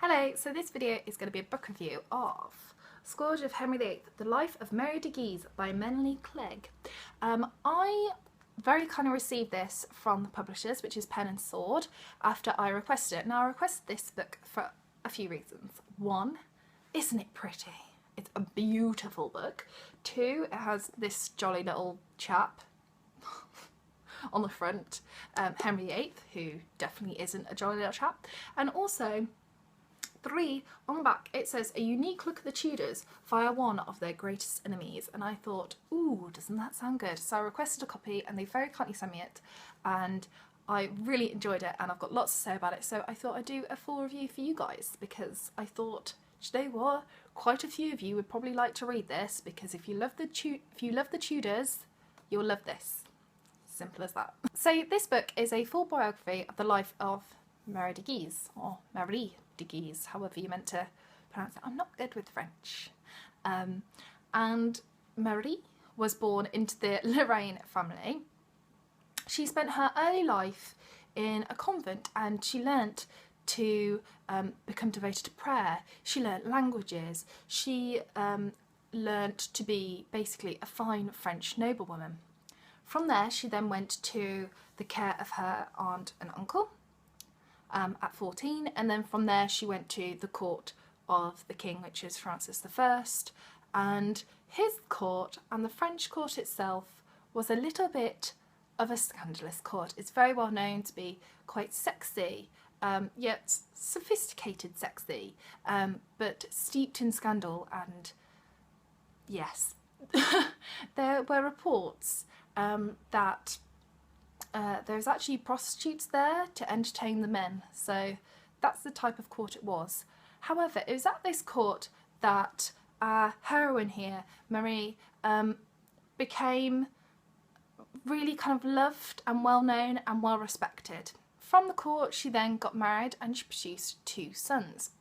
Hello, so this video is going to be a book review of Scourge of Henry VIII, The Life of Mary de Guise by Melanie Clegg. I very kindly received this from the publishers, which is Pen and Sword, after I requested it. Now, I requested this book for a few reasons. One, isn't it pretty? It's a beautiful book. Two, it has this jolly little chap on the front, Henry VIII, who definitely isn't a jolly little chap. And also, three, on the back it says a unique look at the Tudors via one of their greatest enemies, and I thought, ooh, doesn't that sound good? So I requested a copy and they very kindly sent me it, and I really enjoyed it and I've got lots to say about it, so I thought I'd do a full review for you guys, because I thought, do you know what, quite a few of you would probably like to read this, because if you love the Tudors, you'll love this. Simple as that. So this book is a full biography of the life of Mary de Guise, or Marie de Guise, however you meant to pronounce it. I'm not good with French. And Marie was born into the Lorraine family. She spent her early life in a convent, and she learnt to become devoted to prayer. She learnt languages. She learnt to be basically a fine French noblewoman. From there, she then went to the care of her aunt and uncle at 14, and then from there she went to the court of the king, which is Francis I, and his court and the French court itself was a little bit of a scandalous court. It's very well known to be quite sexy, yet sophisticated sexy, but steeped in scandal, and yes, there were reports that there's actually prostitutes there to entertain the men, so that's the type of court it was. However, it was at this court that our heroine here, Marie, became really kind of loved and well known and well respected. From the court she then got married and she produced 2 sons.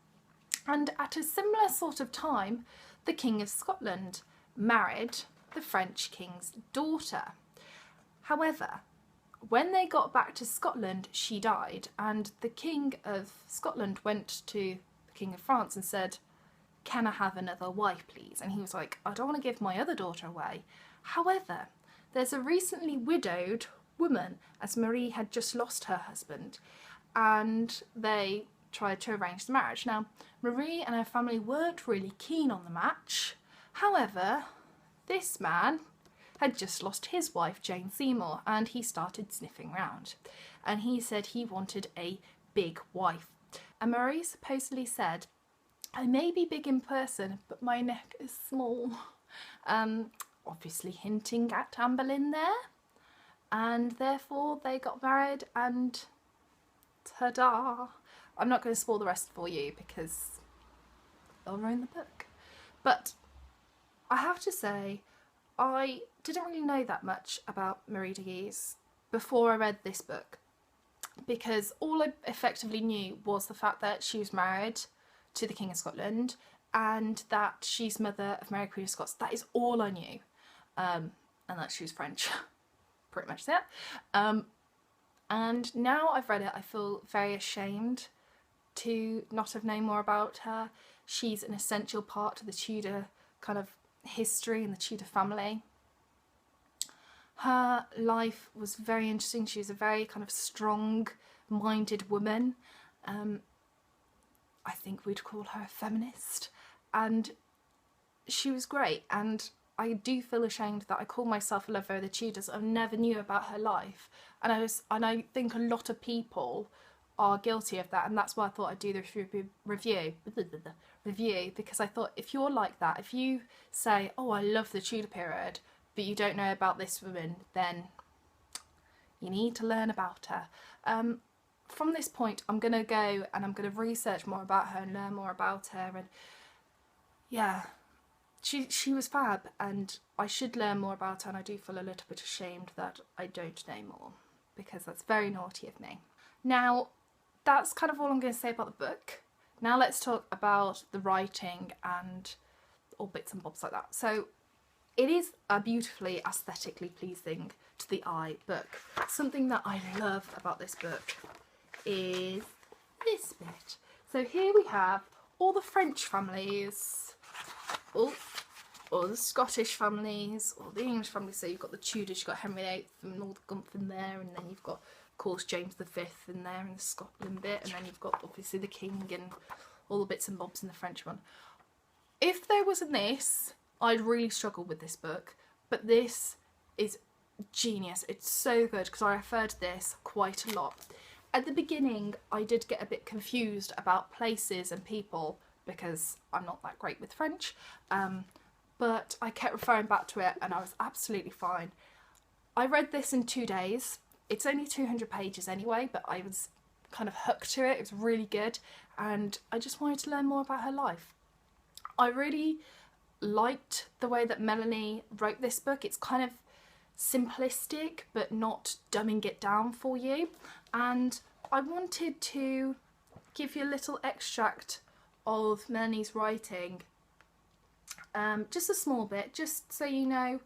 And at a similar sort of time, the King of Scotland married the French king's daughter. However, when they got back to Scotland, she died, and the King of Scotland went to the King of France and said, "Can I have another wife, please?" And he was like, "I don't want to give my other daughter away." However, there's a recently widowed woman, as Marie had just lost her husband, and they tried to arrange the marriage. Now, Marie and her family weren't really keen on the match. However, this man had just lost his wife, Jane Seymour, and he started sniffing around, and he said he wanted a big wife. And Marie supposedly said, "I may be big in person, but my neck is small," obviously hinting at Anne Boleyn there, and therefore they got married, and ta-da! I'm not going to spoil the rest for you because I'll ruin the book, but I have to say, I didn't really know that much about Marie de Guise before I read this book, because all I effectively knew was the fact that she was married to the King of Scotland and that she's mother of Mary Queen of Scots. That is all I knew, and that she was French. Pretty much that. And now I've read it, I feel very ashamed to not have known more about her. She's an essential part of the Tudor kind of history and the Tudor family. Her life was very interesting. She was a very kind of strong-minded woman. I think we'd call her a feminist, and she was great, and I do feel ashamed that I call myself a lover of the Tudors. I never knew about her life, and I think a lot of people are guilty of that, and that's why I thought I'd do this review, because I thought, if you're like that, if you say, "Oh, I love the Tudor period," but you don't know about this woman, then you need to learn about her. From this point, I'm going to go and I'm going to research more about her and learn more about her, and yeah, she was fab, and I should learn more about her, and I do feel a little bit ashamed that I don't know more, because that's very naughty of me. Now, that's kind of all I'm going to say about the book. Now let's talk about the writing and all bits and bobs like that. So it is a beautifully aesthetically pleasing to the eye book. Something that I love about this book is this bit. So here we have all the French families, all the Scottish families, all the English families. So you've got the Tudors, you've got Henry VIII and all the gumph in there, and then you've got, of course, James V in there and the Scotland bit, and then you've got obviously the King and all the bits and bobs in the French one. If there wasn't this, I'd really struggle with this book, but this is genius. It's so good because I referred to this quite a lot. At the beginning I did get a bit confused about places and people because I'm not that great with French, but I kept referring back to it and I was absolutely fine. I read this in 2 days. It's only 200 pages anyway, but I was kind of hooked to it. It was really good and I just wanted to learn more about her life. I really liked the way that Melanie wrote this book. It's kind of simplistic but not dumbing it down for you, and I wanted to give you a little extract of Melanie's writing, just a small bit, just so you know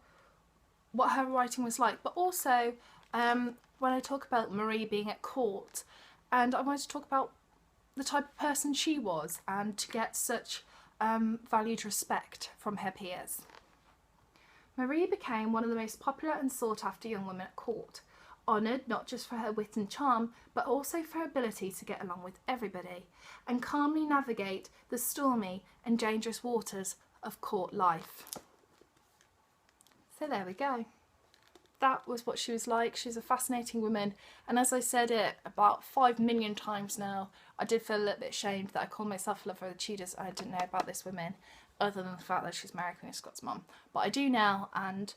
what her writing was like, but also when I talk about Marie being at court, and I wanted to talk about the type of person she was and to get such valued respect from her peers. Marie became one of the most popular and sought after young women at court, honoured not just for her wit and charm, but also for her ability to get along with everybody and calmly navigate the stormy and dangerous waters of court life. So there we go. That was what she was like. She's a fascinating woman, and as I said it about 5 million times now, I did feel a little bit ashamed that I called myself a lover of the Tudors and I didn't know about this woman, other than the fact that she's married Queen of Scots' mum. But I do now, and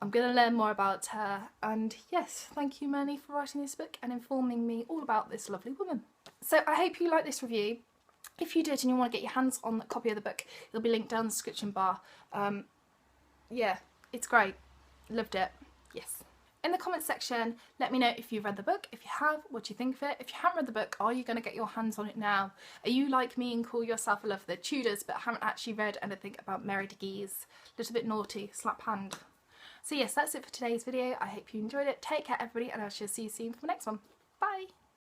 I'm going to learn more about her. And yes, thank you Melanie for writing this book and informing me all about this lovely woman. So I hope you liked this review. If you did and you want to get your hands on a copy of the book, it'll be linked down in the description bar. Yeah, it's great. Loved it. Yes. In the comments section, let me know if you've read the book. If you have, what do you think of it? If you haven't read the book, are you going to get your hands on it now? Are you like me and call yourself a lover of the Tudors but haven't actually read anything about Mary de Guise? A little bit naughty, slap hand. So yes, that's it for today's video. I hope you enjoyed it. Take care everybody, and I shall see you soon for the next one. Bye!